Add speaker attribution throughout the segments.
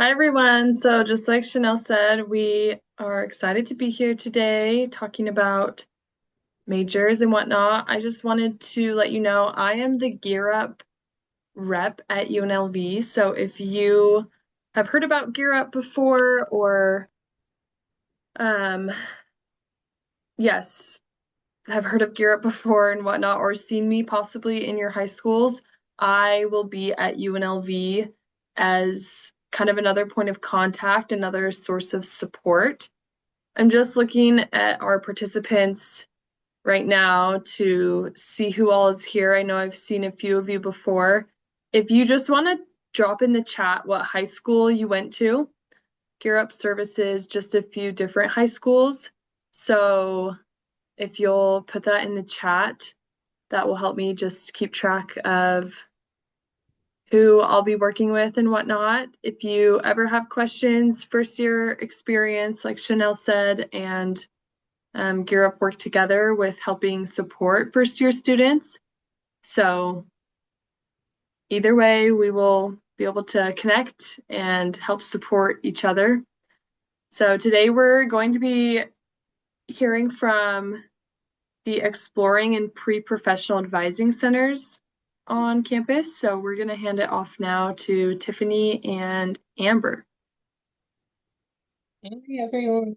Speaker 1: Hi, everyone. So, just like Chanel said, we are excited to be here today talking about majors and whatnot. I just wanted to let you know I am the Gear Up rep at UNLV. So, if you have heard about Gear Up before, or um, yes, have heard of Gear Up before and whatnot, or seen me possibly in your high schools, I will be at UNLV as kind of another point of contact, another source of support. I'm just looking at our participants right now to see who all is here. I know I've seen a few of you before. If you just want to drop in the chat what high school you went to, Gear Up services just a few different high schools. So if you'll put that in the chat, that will help me just keep track of who I'll be working with and whatnot. If you ever have questions, first year experience, like Chanel said, and Gear Up work together with helping support first year students. So either way, we will be able to connect and help support each other. So today we're going to be hearing from the Exploring and Pre-Professional Advising Centers on campus. So we're going to hand it off now to Tiffany and Amber.
Speaker 2: Hi, everyone.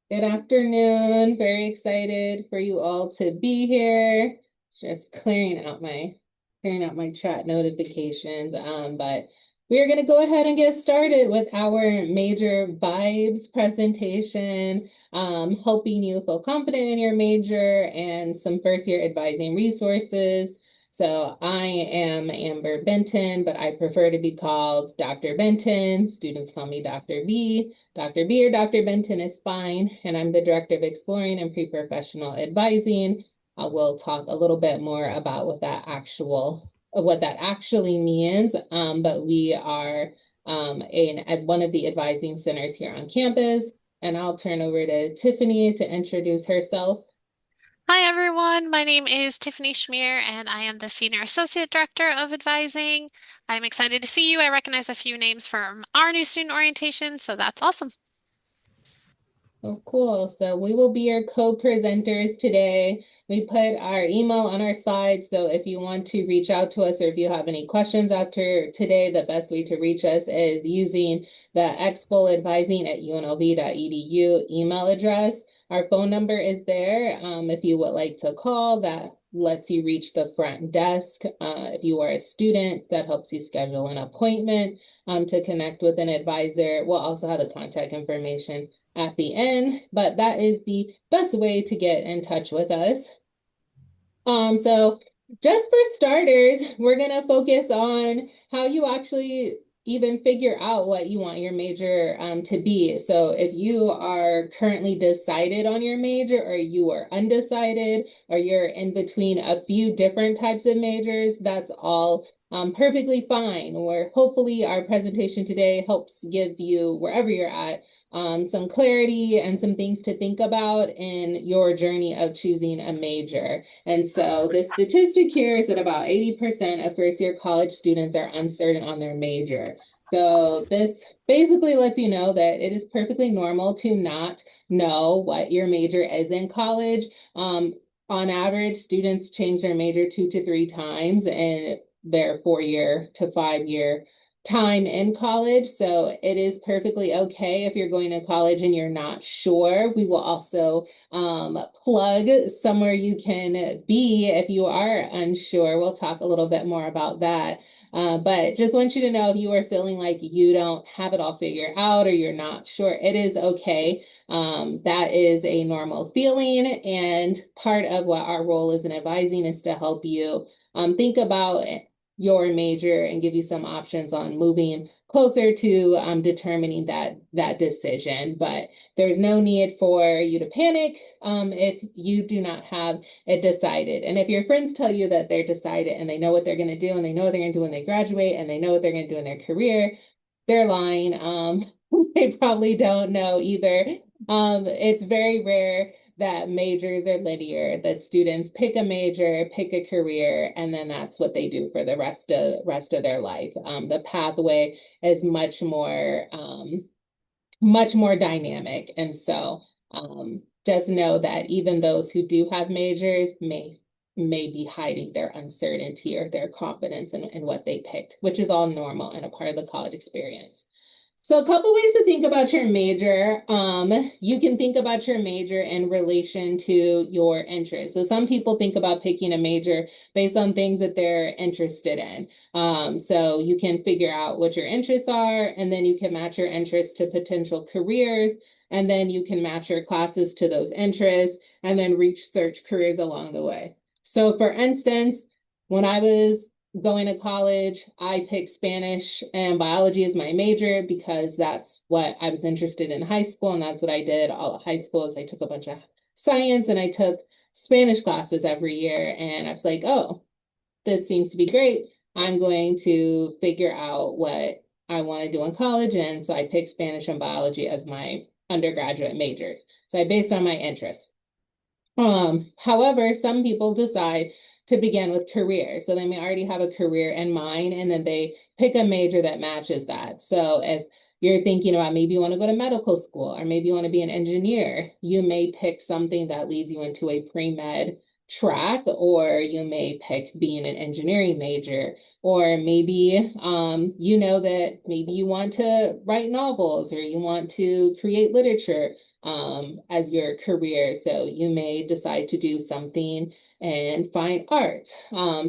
Speaker 2: Good afternoon. Very excited for you all to be here. Just clearing out my chat notifications. But we are going to go ahead and get started with our major vibes presentation, helping you feel confident in your major and some first year advising resources. So I am Amber Benton, but I prefer to be called Dr. Benton. Students call me Dr. B. Dr. B or Dr. Benton is fine, and I'm the Director of Exploring and Pre-Professional Advising. I will talk a little bit more about what that actually means, but we are at one of the advising centers here on campus, and I'll turn over to Tiffany to introduce herself.
Speaker 3: Hi everyone, my name is Tiffany Schmier and I am the Senior Associate Director of Advising. I'm excited to see you. I recognize a few names from our new student orientation, so that's awesome.
Speaker 2: Oh, cool. So we will be your co-presenters today. We put our email on our slide, so if you want to reach out to us or if you have any questions after today, the best way to reach us is using the expoadvising@unlv.edu email address. Our phone number is there. If you would like to call, that lets you reach the front desk. If you are a student, that helps you schedule an appointment to connect with an advisor. We'll also have the contact information at the end, but that is the best way to get in touch with us. So just for starters, we're gonna focus on how you actually even figure out what you want your major to be. So if you are currently decided on your major, or you are undecided, or you're in between a few different types of majors, that's all perfectly fine. Where hopefully our presentation today helps give you, wherever you're at, some clarity and some things to think about in your journey of choosing a major. And so the statistic here is that about 80% of first year college students are uncertain on their major. So this basically lets you know that it is perfectly normal to not know what your major is in college. On average, students change their major 2 to 3 times in their 4 year to 5 year time in college. So it is perfectly okay if you're going to college and you're not sure. We will also plug somewhere you can be if you are unsure. We'll talk a little bit more about that. But just want you to know, if you are feeling like you don't have it all figured out or you're not sure, it is okay. That is a normal feeling. And part of what our role is in advising is to help you think about your major and give you some options on moving closer to determining that decision. But there's no need for you to panic if you do not have it decided. And if your friends tell you that they're decided and they know what they're going to do and they know what they're going to do when they graduate and they know what they're going to do in their career, they're lying. They probably don't know either. It's very rare that majors are linear, that students pick a major, pick a career, and then that's what they do for the rest of their life. The pathway is much more dynamic. And so just know that even those who do have majors may be hiding their uncertainty or their confidence in what they picked, which is all normal and a part of the college experience. So a couple ways to think about your major. You can think about your major in relation to your interests. So some people think about picking a major based on things that they're interested in. So you can figure out what your interests are, and then you can match your interests to potential careers, and then you can match your classes to those interests, and then research careers along the way. So for instance, when I was going to college, I picked Spanish and biology as my major because that's what I was interested in high school, and that's what I did all of high school. Is I took a bunch of science and I took Spanish classes every year, and I was like, oh, this seems to be great. I'm going to figure out what I want to do in college, and so I picked Spanish and biology as my undergraduate majors. So I based on my interests. However, some people decide to begin with career. So they may already have a career in mind, and then they pick a major that matches that. So if you're thinking about maybe you want to go to medical school, or maybe you want to be an engineer, you may pick something that leads you into a pre-med track, or you may pick being an engineering major, or maybe you know that maybe you want to write novels, or you want to create literature as your career. So you may decide to do something and fine art.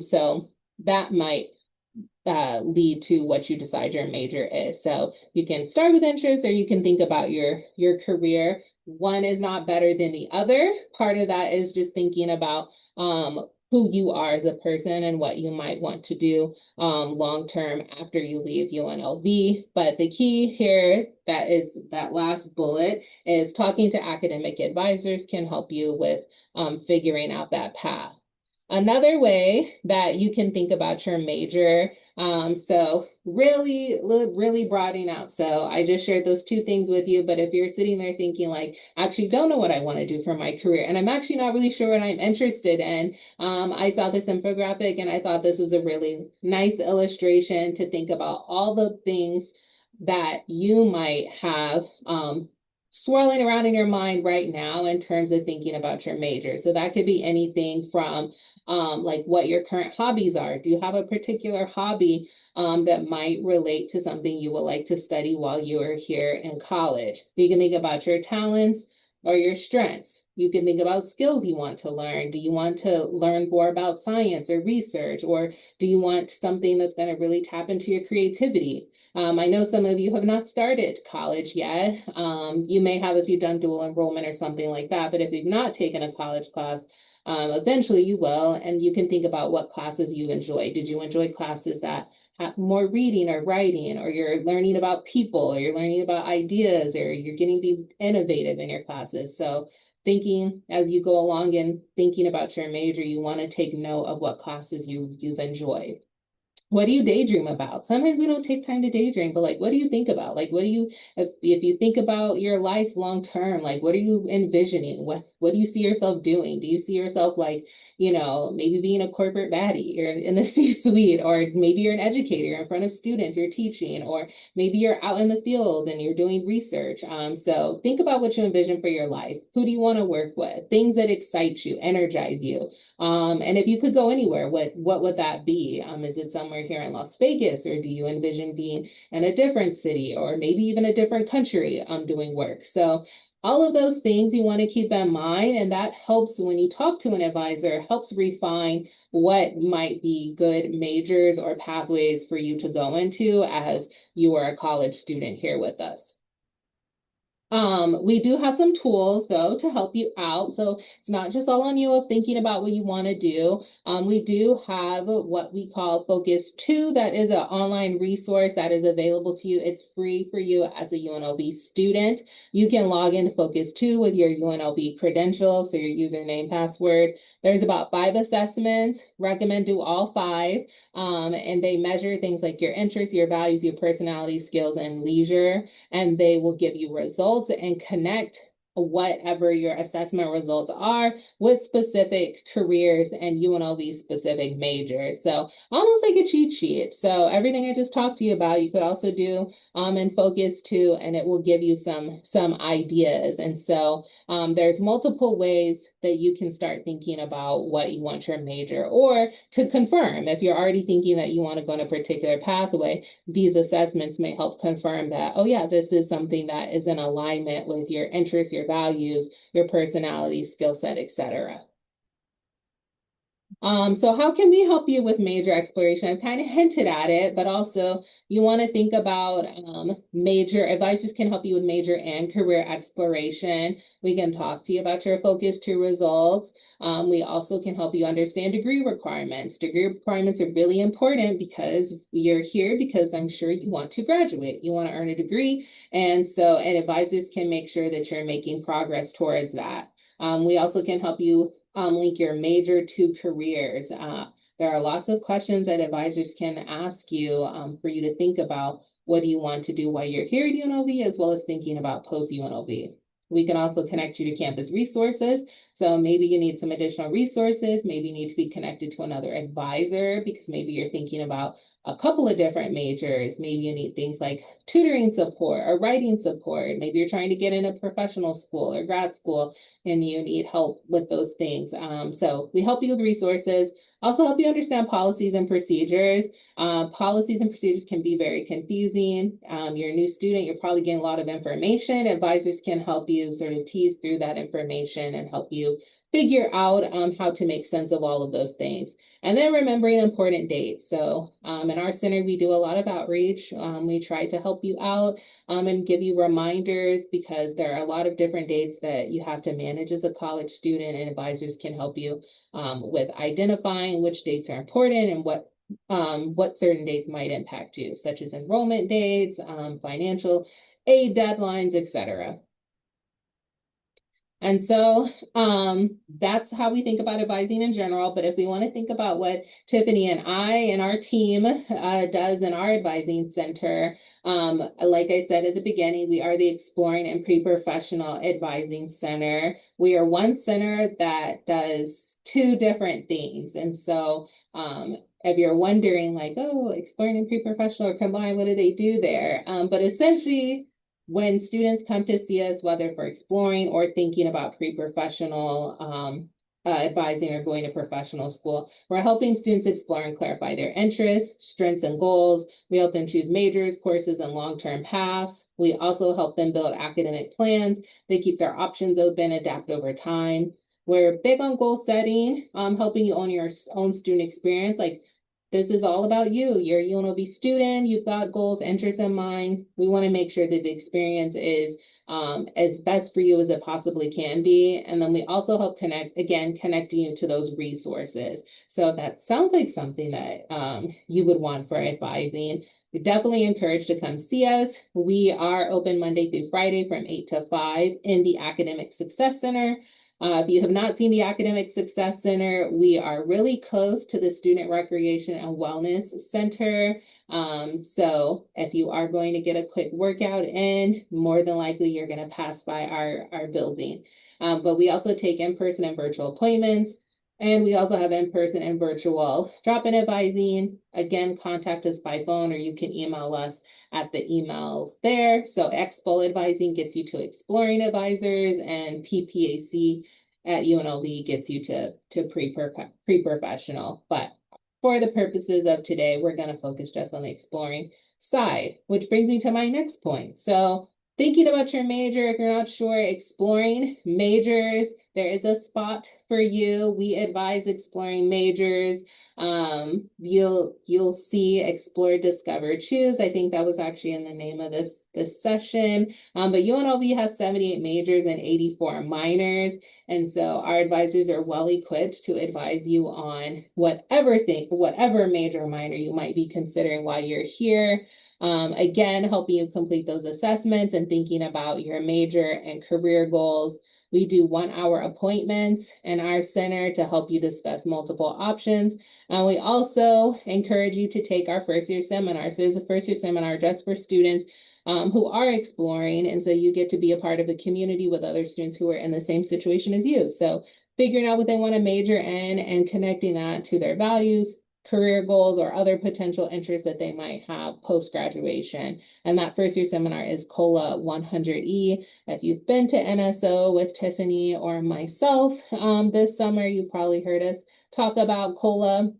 Speaker 2: So that might lead to what you decide your major is. So you can start with interest, or you can think about your career. One is not better than the other. Part of that is just thinking about who you are as a person and what you might want to do long term after you leave UNLV. But the key here, that is that last bullet, is talking to academic advisors can help you with figuring out that path. Another way that you can think about your major, so really broadening out. So I just shared those two things with you, but if you're sitting there thinking like, I actually don't know what I want to do for my career, and I'm actually not really sure what I'm interested in, I saw this infographic and I thought this was a really nice illustration to think about all the things that you might have swirling around in your mind right now in terms of thinking about your major. So that could be anything from like what your current hobbies are. Do you have a particular hobby that might relate to something you would like to study while you are here in college? You can think about your talents or your strengths. You can think about skills you want to learn. Do you want to learn more about science or research, or do you want something that's going to really tap into your creativity? I know some of you have not started college yet. You may have if you've done dual enrollment or something like that, but if you've not taken a college class, eventually you will, and you can think about what classes you enjoy. Did you enjoy classes that have more reading or writing, or you're learning about people, or you're learning about ideas, or you're getting to be innovative in your classes? So thinking as you go along and thinking about your major, you want to take note of what classes you've enjoyed. What do you daydream about? Sometimes we don't take time to daydream, but like, what do you think about? Like, what do you, if you think about your life long term, like, what are you envisioning? What do you see yourself doing? Do you see yourself like, maybe being a corporate baddie or in the C-suite, or maybe you're an educator in front of students, you're teaching, or maybe you're out in the field and you're doing research. So think about what you envision for your life. Who do you want to work with? Things that excite you, energize you. And if you could go anywhere, what would that be? Is it somewhere here in Las Vegas, or do you envision being in a different city, or maybe even a different country doing work? So all of those things you want to keep in mind, and that helps when you talk to an advisor, helps refine what might be good majors or pathways for you to go into as you are a college student here with us. We do have some tools though to help you out. So it's not just all on you of thinking about what you want to do. We do have what we call Focus 2. That is an online resource that is available to you. It's free for you as a UNLV student. You can log into Focus 2 with your UNLV credentials, so your username, password. There's about 5 assessments. Recommend do all 5. And they measure things like your interests, your values, your personality, skills, and leisure. And they will give you results and connect whatever your assessment results are with specific careers and UNLV specific majors. So almost like a cheat sheet. So everything I just talked to you about, you could also do in Focus 2, and it will give you some ideas. And so there's multiple ways that you can start thinking about what you want your major, or to confirm if you're already thinking that you want to go in a particular pathway, these assessments may help confirm that, oh yeah, this is something that is in alignment with your interests, your values, your personality, skill set, etc. So how can we help you with major exploration? I've kind of hinted at it, but also you want to think about major advisors can help you with major and career exploration. We can talk to you about your Focus 2 results. We also can help you understand degree requirements. Degree requirements are really important because you're here because I'm sure you want to graduate. You want to earn a degree. And advisors can make sure that you're making progress towards that. We also can help you link your major to careers. There are lots of questions that advisors can ask you for you to think about what do you want to do while you're here at UNLV, as well as thinking about post UNLV. We can also connect you to campus resources. So maybe you need some additional resources. Maybe you need to be connected to another advisor because maybe you're thinking about a couple of different majors. Maybe you need things like tutoring support or writing support. Maybe you're trying to get in a professional school or grad school and you need help with those things. So we help you with resources, also help you understand policies and procedures. Policies and procedures can be very confusing. You're a new student, you're probably getting a lot of information. Advisors can help you sort of tease through that information and help you figure out how to make sense of all of those things. And then remembering important dates. So in our center, we do a lot of outreach. We try to help you out and give you reminders because there are a lot of different dates that you have to manage as a college student, and advisors can help you with identifying which dates are important and what certain dates might impact you, such as enrollment dates, financial aid deadlines, etc. And so that's how we think about advising in general. But if we want to think about what Tiffany and I and our team does in our advising center, like I said at the beginning, we are the Exploring and Pre-Professional Advising Center. We are one center that does two different things. And so if you're wondering like, oh, Exploring and Pre-Professional are combined, what do they do there? But essentially, when students come to see us, whether for exploring or thinking about pre-professional advising or going to professional school, we're helping students explore and clarify their interests, strengths, and goals. We help them choose majors, courses, and long-term paths. We also help them build academic plans. They keep their options open, adapt over time. We're big on goal setting, helping you own your own student experience. Like, this is all about you. You're a UNLV student. You've got goals, interests in mind. We want to make sure that the experience is as best for you as it possibly can be. And then we also help connecting you to those resources. So if that sounds like something that you would want for advising, we definitely encourage to come see us. We are open Monday through Friday from 8 to 5 in the Academic Success Center. If you have not seen the Academic Success Center, we are really close to the Student Recreation and Wellness Center. So if you are going to get a quick workout in, more than likely you're going to pass by our building. But we also take in-person and virtual appointments. And we also have in-person and virtual drop-in advising. Again, contact us by phone or you can email us at the emails there. So Expo Advising gets you to Exploring Advisors, and PPAC at UNLV gets you to pre-professional. But for the purposes of today, we're going to focus just on the exploring side, which brings me to my next point. So thinking about your major, if you're not sure, exploring majors, there is a spot for you. We advise exploring majors. You'll see Explore, Discover, Choose. I think that was actually in the name of this session. But UNLV has 78 majors and 84 minors. And so our advisors are well equipped to advise you on whatever major or minor you might be considering while you're here. Again, helping you complete those assessments and thinking about your major and career goals. We do 1-hour appointments in our center to help you discuss multiple options. And we also encourage you to take our first year seminar. So there's a first year seminar just for students who are exploring. And so you get to be a part of a community with other students who are in the same situation as you. So figuring out what they want to major in and connecting that to their values, career goals, or other potential interests that they might have post graduation. And that first year seminar is COLA 100E. If you've been to NSO with Tiffany or myself this summer, you probably heard us talk about COLA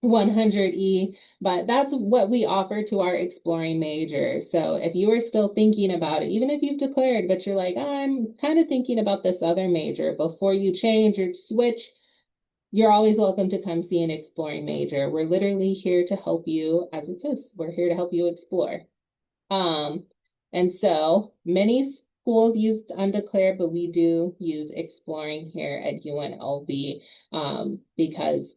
Speaker 2: 100E, but that's what we offer to our exploring majors. So if you are still thinking about it, even if you've declared, but you're like, I'm kind of thinking about this other major before you change or switch, you're always welcome to come see an exploring major. We're literally here to help you, as it says, we're here to help you explore. Um, and so many schools use undeclared, but we do use exploring here at UNLV because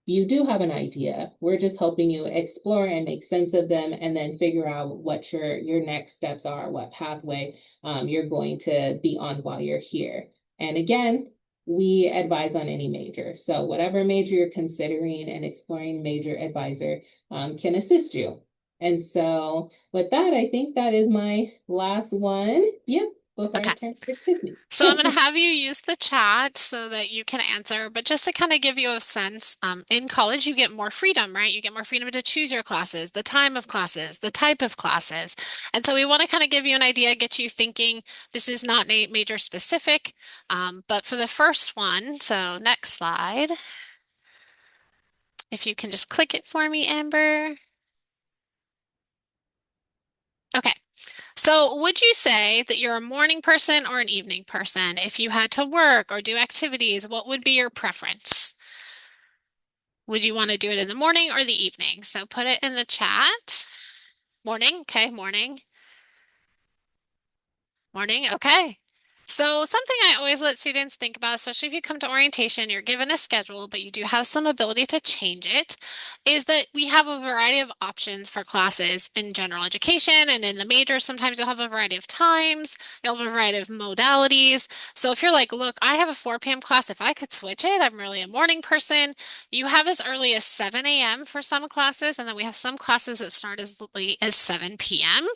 Speaker 2: you do have an idea. We're just helping you explore and make sense of them and then figure out what your next steps are, what pathway you're going to be on while you're here. And again, we advise on any major. So whatever major you're considering, an exploring major advisor can assist you. And so with that, I think that is my last one. Yeah, before I
Speaker 3: Okay.
Speaker 2: turn to Tiffany.
Speaker 3: So I'm going to have you use the chat so that you can answer, but just to kind of give you a sense, in college you get more freedom, right? You get more freedom to choose your classes, the time of classes, the type of classes. And so we want to kind of give you an idea, get you thinking. This is not major specific, but for the first one, so next slide, if you can just click it for me, Amber. Okay. So, would you say that you're a morning person or an evening person? If you had to work or do activities, what would be your preference? Would you want to do it in the morning or the evening? So, put it in the chat. Morning, okay, morning. Morning, okay. So, something I always let students think about, especially if you come to orientation, you're given a schedule, but you do have some ability to change it, is that we have a variety of options for classes in general education and in the major. Sometimes you'll have a variety of times, you'll have a variety of modalities. So, if you're like, look, I have a 4 p.m. class, if I could switch it, I'm really a morning person. You have as early as 7 a.m. for some classes, and then we have some classes that start as late as 7 p.m.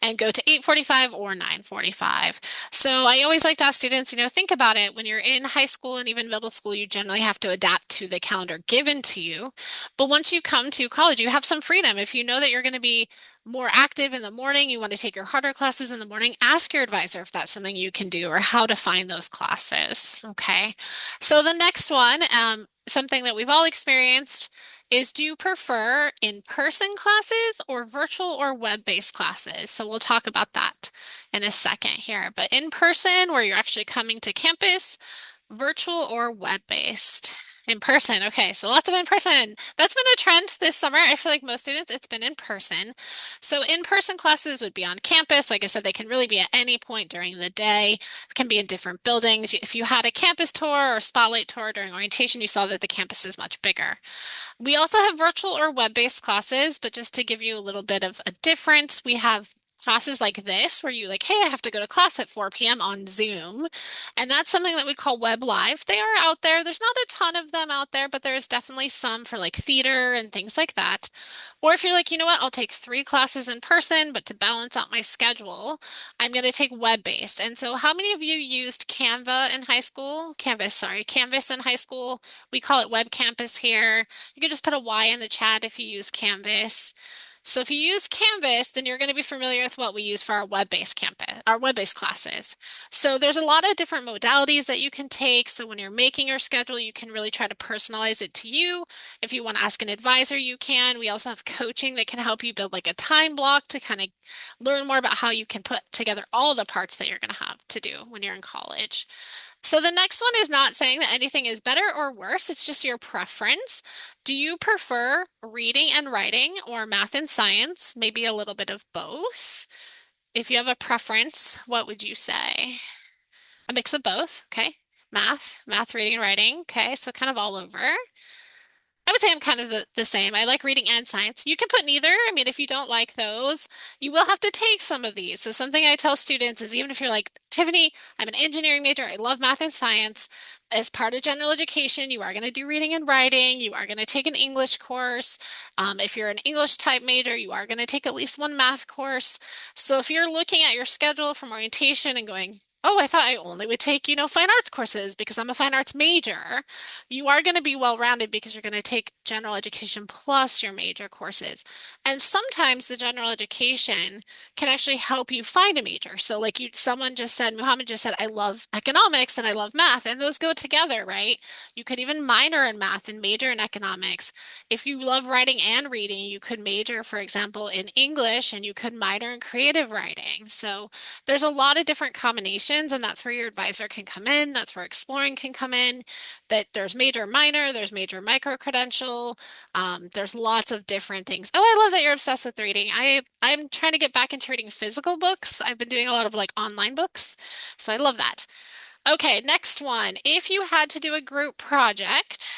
Speaker 3: and go to 8:45 or 9:45. So I always like to ask students, think about it. When you're in high school and even middle school, you generally have to adapt to the calendar given to you. But once you come to college, you have some freedom. If you know that you're going to be more active in the morning, you want to take your harder classes in the morning, ask your advisor if that's something you can do or how to find those classes. Okay. So the next one, something that we've all experienced is, do you prefer in-person classes or virtual or web-based classes? So we'll talk about that in a second here. But in person, where you're actually coming to campus, virtual or web-based? In person. Okay, so lots of in person. That's been a trend this summer. I feel like most students, it's been in person. So in-person classes would be on campus. Like I said, they can really be at any point during the day. It can be in different buildings. If you had a campus tour or spotlight tour during orientation, you saw that the campus is much bigger. We also have virtual or web-based classes, but just to give you a little bit of a difference, we have classes like this where you like, hey, I have to go to class at 4 p.m. on Zoom. And that's something that we call Web Live. They are out there. There's not a ton of them out there, but there's definitely some for like theater and things like that. Or if you're like, you know what, I'll take 3 classes in person, but to balance out my schedule, I'm going to take web-based. And so how many of you used Canva in high school? Canvas, sorry, Canvas in high school. We call it Web Campus here. You can just put a Y in the chat if you use Canvas. So if you use Canvas, then you're going to be familiar with what we use for our web-based campus, our web-based classes. So there's a lot of different modalities that you can take. So when you're making your schedule, you can really try to personalize it to you. If you want to ask an advisor, you can. We also have coaching that can help you build like a time block to kind of learn more about how you can put together all the parts that you're going to have to do when you're in college. So the next one is not saying that anything is better or worse, it's just your preference. Do you prefer reading and writing or math and science? Maybe a little bit of both. If you have a preference, what would you say? A mix of both, okay. Math, reading, and writing, okay, so kind of all over. I would say I'm kind of the same. I like reading and science. You can put neither. I mean, if you don't like those, you will have to take some of these. So something I tell students is even if you're like, Tiffany, I'm an engineering major. I love math and science. As part of general education, you are going to do reading and writing. You are going to take an English course. If you're an English type major, you are going to take at least one math course. So if you're looking at your schedule from orientation and going, oh, I thought I only would take, fine arts courses because I'm a fine arts major, you are going to be well-rounded because you're going to take general education plus your major courses. And sometimes the general education can actually help you find a major. So like someone just said, Muhammad just said, I love economics and I love math, and those go together, right? You could even minor in math and major in economics. If you love writing and reading, you could major, for example, in English and you could minor in creative writing. So there's a lot of different combinations, and that's where your advisor can come in. That's where exploring can come in. That there's major minor, there's major micro credential. There's lots of different things. Oh, I love that you're obsessed with reading. I'm trying to get back into reading physical books. I've been doing a lot of like online books, so I love that. Okay, next one. If you had to do a group project,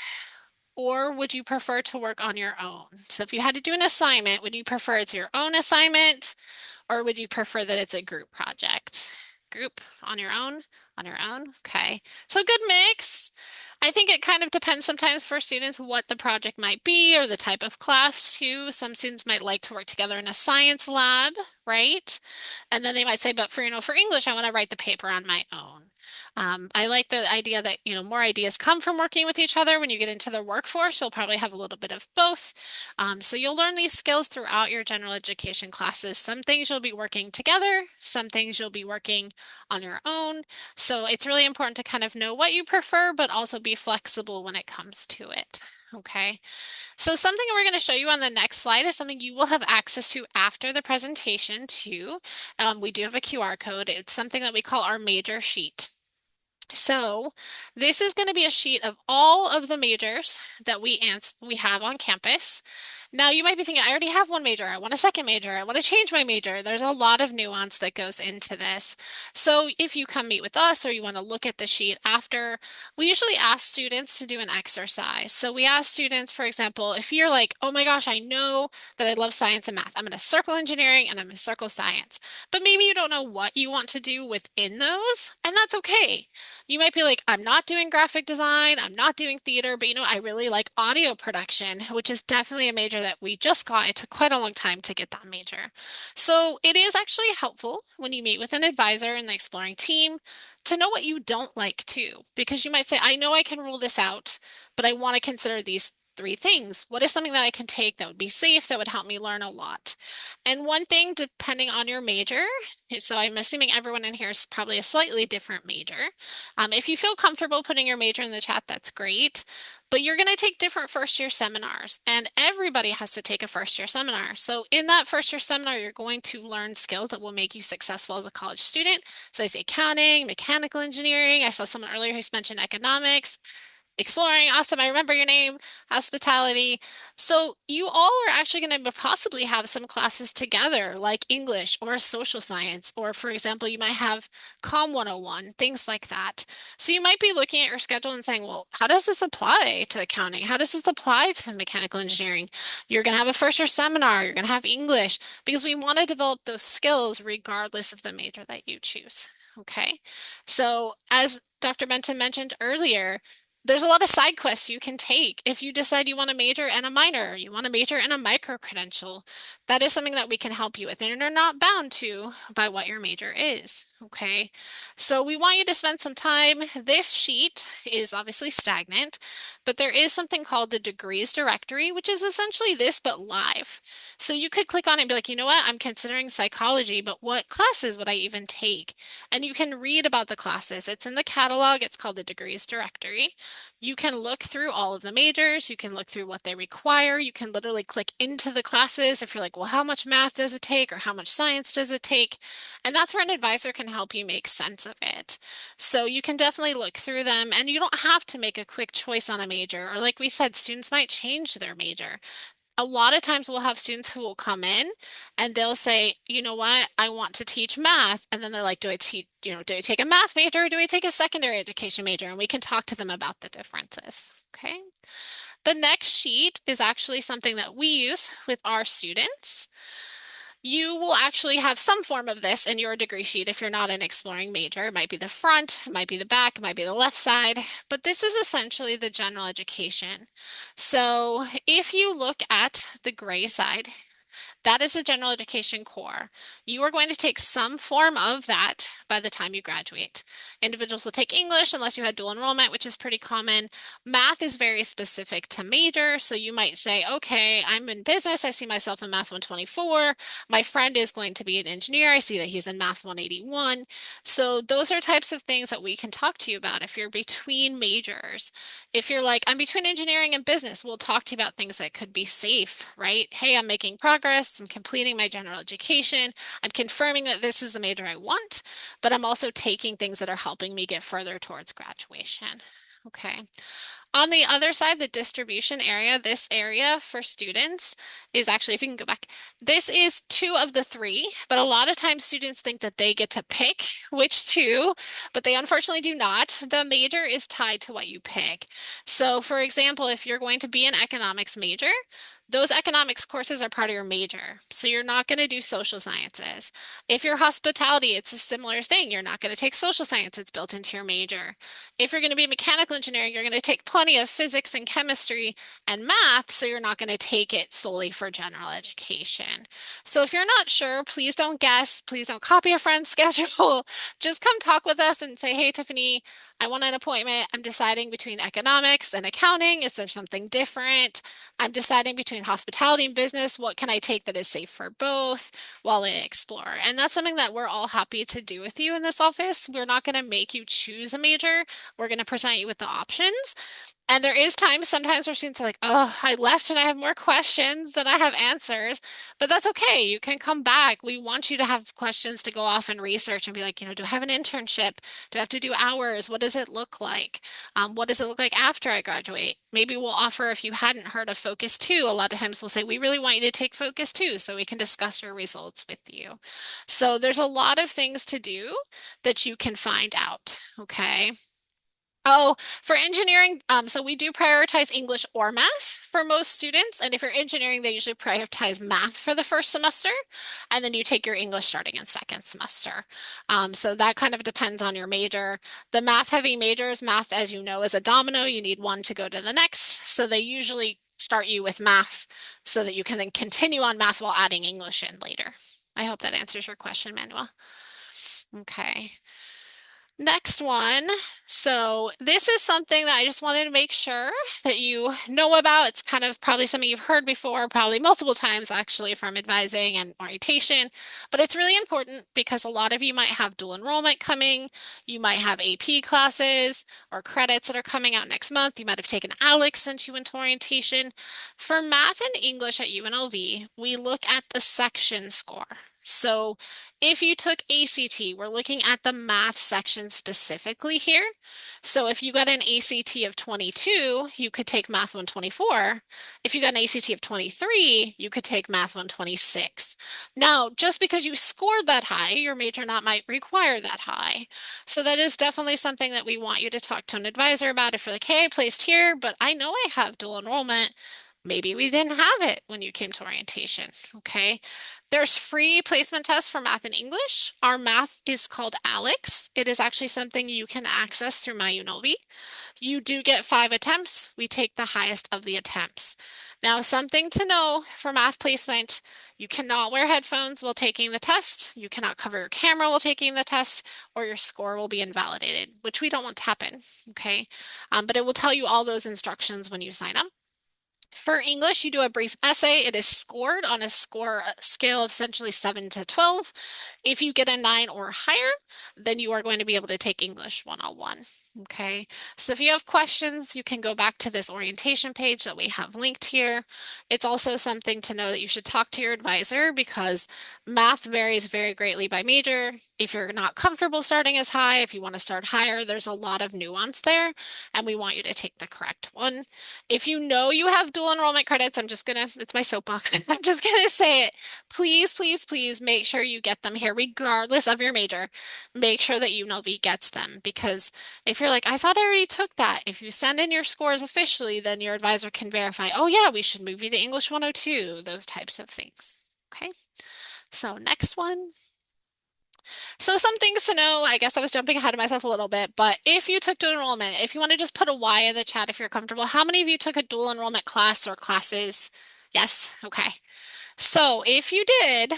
Speaker 3: or would you prefer to work on your own? So if you had to do an assignment, would you prefer it's your own assignment, or would you prefer that it's a group project? Group on your own? On your own? Okay. So good mix. I think it kind of depends sometimes for students what the project might be or the type of class too. Some students might like to work together in a science lab, right? And then they might say, but for English, I want to write the paper on my own. I like the idea that, more ideas come from working with each other. When you get into the workforce, you'll probably have a little bit of both. So you'll learn these skills throughout your general education classes. Some things you'll be working together, some things you'll be working on your own. So it's really important to kind of know what you prefer, but also be flexible when it comes to it. Okay. So something we're going to show you on the next slide is something you will have access to after the presentation too. We do have a QR code. It's something that we call our major sheet. So this is going to be a sheet of all of the majors that we have on campus. Now you might be thinking, I already have one major. I want a second major. I want to change my major. There's a lot of nuance that goes into this. So if you come meet with us or you want to look at the sheet after, we usually ask students to do an exercise. So we ask students, for example, if you're like, oh my gosh, I know that I love science and math. I'm going to circle engineering and I'm going to circle science. But maybe you don't know what you want to do within those, and that's okay. You might be like, I'm not doing graphic design, I'm not doing theater, but I really like audio production, which is definitely a major that we just got. It took quite a long time to get that major. So it is actually helpful when you meet with an advisor in the exploring team to know what you don't like too, because you might say, I know I can rule this out, but I want to consider these three things. What is something that I can take that would be safe, that would help me learn a lot? And one thing, depending on your major, so I'm assuming everyone in here is probably a slightly different major. If you feel comfortable putting your major in the chat, that's great. But you're going to take different first year seminars, and everybody has to take a first year seminar. So in that first year seminar, you're going to learn skills that will make you successful as a college student. So I say accounting, mechanical engineering. I saw someone earlier who's mentioned economics. Exploring, awesome. I remember your name, hospitality. So you all are actually going to possibly have some classes together, like English or social science, or for example, you might have Com 101, things like that. So you might be looking at your schedule and saying, well, how does this apply to accounting? How does this apply to mechanical engineering? You're going to have a first year seminar, you're going to have English, because we want to develop those skills regardless of the major that you choose. Okay. So as Dr. Benton mentioned earlier, there's a lot of side quests you can take. If you decide you want a major and a minor, you want a major and a micro credential, that is something that we can help you with, and you're not bound to by what your major is. Okay, so we want you to spend some time. This sheet is obviously stagnant, but there is something called the degrees directory, which is essentially this, but live. So you could click on it and be like, you know what, I'm considering psychology, but what classes would I even take? And you can read about the classes. It's in the catalog. It's called the degrees directory. You can look through all of the majors. You can look through what they require. You can literally click into the classes if you're like, well, how much math does it take or how much science does it take? And that's where an advisor can help you make sense of it. So you can definitely look through them, and you don't have to make a quick choice on a major. Or like we said, students might change their major. A lot of times we'll have students who will come in and they'll say, you know what, I want to teach math. And then they're like, do I teach, do I take a math major or do I take a secondary education major? And we can talk to them about the differences. Okay. The next sheet is actually something that we use with our students. You will actually have some form of this in your degree sheet if you're not an exploring major. It might be the front, it might be the back, it might be the left side, but this is essentially the general education. So if you look at the gray side, that is the general education core. You are going to take some form of that by the time you graduate. Individuals will take English unless you had dual enrollment, which is pretty common. Math is very specific to major. So you might say, okay, I'm in business. I see myself in Math 124. My friend is going to be an engineer. I see that he's in Math 181. So those are types of things that we can talk to you about if you're between majors. If you're like, I'm between engineering and business, we'll talk to you about things that could be safe, right? Hey, I'm making progress. I'm completing my general education. I'm confirming that this is the major I want, but I'm also taking things that are helping me get further towards graduation. Okay. On the other side, the distribution area, this area for students is actually, if you can go back, this is two of the three, but a lot of times students think that they get to pick which two, but they unfortunately do not. The major is tied to what you pick. So for example, if you're going to be an economics major, those economics courses are part of your major. So you're not going to do social sciences. If you're hospitality, it's a similar thing. You're not going to take social science. It's built into your major. If you're going to be mechanical engineering, you're going to take plenty of physics and chemistry and math, so you're not going to take it solely for general education. So if you're not sure, please don't guess. Please don't copy a friend's schedule. Just come talk with us and say, hey, Tiffany, I want an appointment. I'm deciding between economics and accounting. Is there something different? I'm deciding between hospitality and business. What can I take that is safe for both while I explore? And that's something that we're all happy to do with you in this office. We're not going to make you choose a major. We're going to present you with the options. And there is times, sometimes where students are like, oh, I left and I have more questions than I have answers. But that's okay. You can come back. We want you to have questions to go off and research and be like, do I have an internship? Do I have to do hours? What does it look like? What does it look like after I graduate? Maybe we'll offer, if you hadn't heard of Focus 2, a lot of times we'll say, we really want you to take Focus 2 so we can discuss your results with you. So there's a lot of things to do that you can find out. Okay. Oh, for engineering, so we do prioritize English or math for most students. And if you're engineering, they usually prioritize math for the first semester, and then you take your English starting in second semester. So that kind of depends on your major. The math heavy majors, math, as you know, is a domino. You need one to go to the next. So they usually start you with math so that you can then continue on math while adding English in later. I hope that answers your question, Manuel. Okay. Next one. So this is something that I just wanted to make sure that you know about. It's kind of probably something you've heard before, probably multiple times actually from advising and orientation, but it's really important because a lot of you might have dual enrollment coming. You might have AP classes or credits that are coming out next month. You might have taken ALEKS since you went to orientation. For math and English at UNLV, we look at the section score. So if you took ACT, we're looking at the math section specifically here. So if you got an ACT of 22, you could take Math 124. If you got an ACT of 23, you could take Math 126. Now, just because you scored that high, your major not might require that high. So that is definitely something that we want you to talk to an advisor about. If you're like, hey, I placed here, but I know I have dual enrollment. Maybe we didn't have it when you came to orientation, okay? There's free placement tests for math and English. Our math is called ALEKS. It is actually something you can access through MyUNLV. You do get 5 attempts. We take the highest of the attempts. Now, something to know for math placement, you cannot wear headphones while taking the test. You cannot cover your camera while taking the test, or your score will be invalidated, which we don't want to happen, okay? But it will tell you all those instructions when you sign up. For English, you do a brief essay. It is scored on a score scale of essentially 7 to 12. If you get a 9 or higher, then you are going to be able to take English 101. Okay, so if you have questions, you can go back to this orientation page that we have linked here. It's also something to know that you should talk to your advisor because math varies very greatly by major. If you're not comfortable starting as high, if you want to start higher, there's a lot of nuance there, and we want you to take the correct one. If you know you have dual enrollment credits, it's my soapbox. I'm just gonna say it. Please, please, please make sure you get them here, regardless of your major. Make sure that UNLV gets them because if you're like, I thought I already took that. If you send in your scores officially, then your advisor can verify, oh yeah, we should move you to English 102, those types of things. Okay, so next one. So some things to know, I guess I was jumping ahead of myself a little bit, but if you took dual enrollment, if you want to just put a Y in the chat if you're comfortable, how many of you took a dual enrollment class or classes? Yes, okay. So if you did,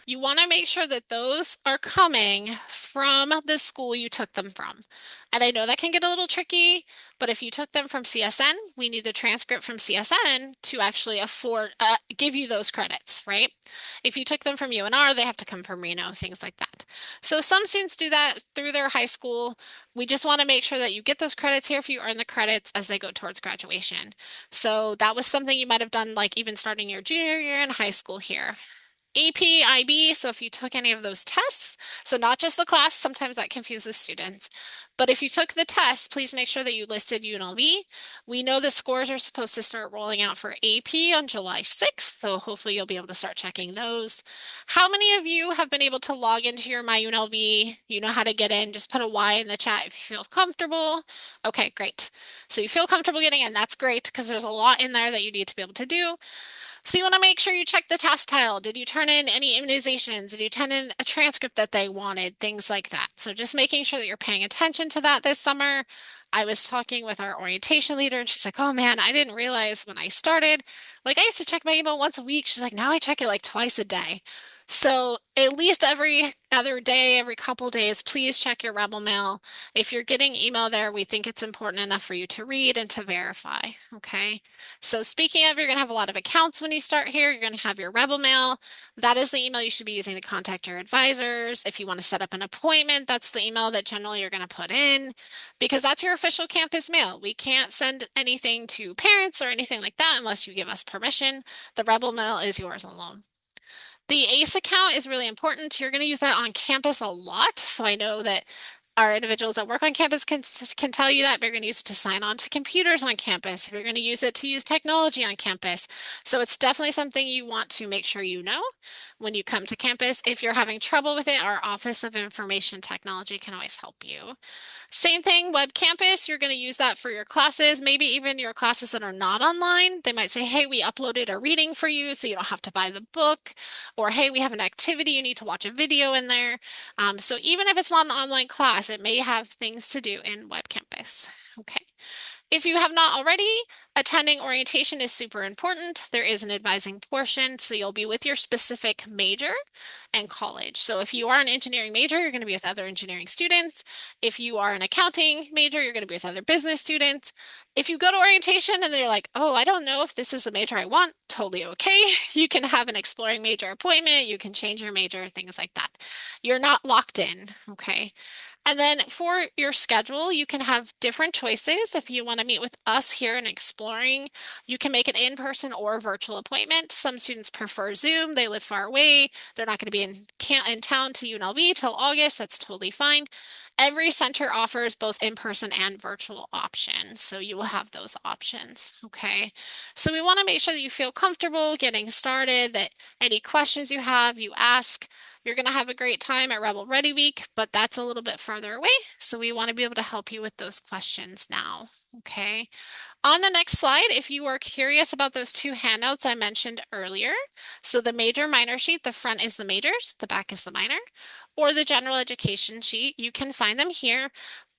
Speaker 3: you want to make sure that those are coming from the school you took them from. And I know that can get a little tricky, but if you took them from CSN, we need the transcript from CSN to actually give you those credits, right? If you took them from UNR, they have to come from Reno, things like that. So some students do that through their high school. We just want to make sure that you get those credits here if you earn the credits as they go towards graduation. So that was something you might have done like even starting your junior year in high school here. AP, IB, so if you took any of those tests, so not just the class, sometimes that confuses students, but if you took the test, please make sure that you listed UNLV. We know the scores are supposed to start rolling out for AP on July 6th, so hopefully you'll be able to start checking those. How many of you have been able to log into your MyUNLV? You know how to get in, just put a Y in the chat if you feel comfortable. Okay, great. So you feel comfortable getting in, that's great because there's a lot in there that you need to be able to do. So you want to make sure you check the task tile. Did you turn in any immunizations? Did you turn in a transcript that they wanted? Things like that. So just making sure that you're paying attention to that this summer. I was talking with our orientation leader and she's like, oh man, I didn't realize when I started, like I used to check my email once a week. She's like, now I check it like twice a day. So at least every other day, every couple days, please check your Rebel Mail. If you're getting email there, we think it's important enough for you to read and to verify. Okay. So speaking of, you're going to have a lot of accounts when you start here. You're going to have your Rebel Mail. That is the email you should be using to contact your advisors. If you want to set up an appointment, that's the email that generally you're going to put in because that's your official campus mail. We can't send anything to parents or anything like that unless you give us permission. The Rebel Mail is yours alone. The ACE account is really important. You're going to use that on campus a lot. So I know that our individuals that work on campus can tell you that. They're going to use it to sign on to computers on campus. You're going to use it to use technology on campus. So it's definitely something you want to make sure you know when you come to campus. If you're having trouble with it, our Office of Information Technology can always help you. Same thing, Web Campus, you're going to use that for your classes, maybe even your classes that are not online. They might say, hey, we uploaded a reading for you so you don't have to buy the book, or hey, we have an activity, you need to watch a video in there. So even if it's not an online class, it may have things to do in Web Campus. Okay. If you have not already, attending orientation is super important. There is an advising portion, so you'll be with your specific major and college. So if you are an engineering major, you're going to be with other engineering students. If you are an accounting major, you're going to be with other business students. If you go to orientation and they're like, oh, I don't know if this is the major I want, totally okay. You can have an exploring major appointment. You can change your major, things like that. You're not locked in, okay? And then for your schedule, you can have different choices. If you want to meet with us here in Exploring, you can make an in-person or virtual appointment. Some students prefer Zoom. They live far away. They're not going to be in town to UNLV till August. That's totally fine. Every center offers both in-person and virtual options, so you will have those options, okay? So we want to make sure that you feel comfortable getting started, that any questions you have, you ask. You're going to have a great time at Rebel Ready Week, but that's a little bit further away, so we want to be able to help you with those questions now, okay? On the next slide, if you are curious about those two handouts I mentioned earlier, so the major minor sheet, the front is the majors, the back is the minor, or the general education sheet, you can find them here.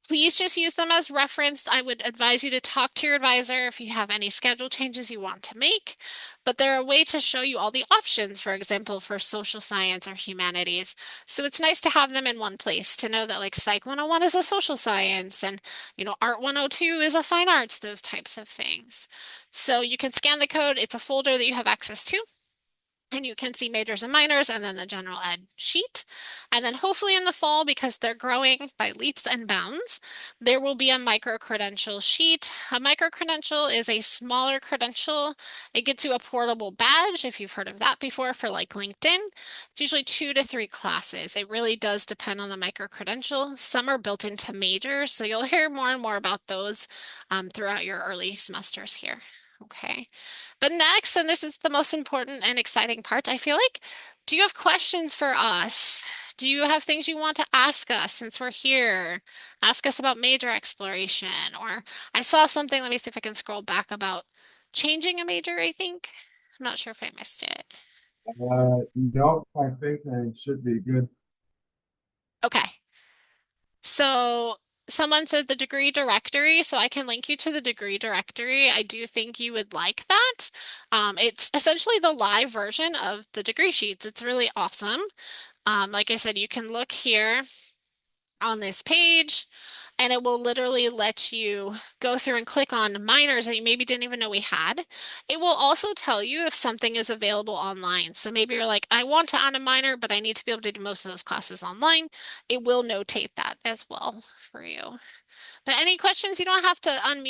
Speaker 3: Please just use them as reference. I would advise you to talk to your advisor if you have any schedule changes you want to make, but they're a way to show you all the options, for example, for social science or humanities. So it's nice to have them in one place to know that like Psych 101 is a social science and, Art 102 is a fine arts, those types of things. So you can scan the code. It's a folder that you have access to. And you can see majors and minors and then the general ed sheet. And then hopefully in the fall, because they're growing by leaps and bounds, there will be a micro-credential sheet. A micro-credential is a smaller credential. It gets you a portable badge, if you've heard of that before, for like LinkedIn. It's usually 2 to 3 classes. It really does depend on the micro-credential. Some are built into majors, so you'll hear more and more about those throughout your early semesters here. Okay. But next, and this is the most important and exciting part, I feel like, do you have questions for us? Do you have things you want to ask us since we're here? Ask us about major exploration, or I saw something, let me see if I can scroll back about changing a major, I think. I'm not sure if I missed it.
Speaker 4: No, I think they should be good.
Speaker 3: Okay. So someone said the degree directory, so I can link you to the degree directory. I do think you would like that. It's essentially the live version of the degree sheets. It's really awesome. Like I said, you can look here on this page, and it will literally let you go through and click on minors that you maybe didn't even know we had. It will also tell you if something is available online. So maybe you're like, I want to add a minor, but I need to be able to do most of those classes online. It will notate that as well for you. But any questions, you don't have to unmute.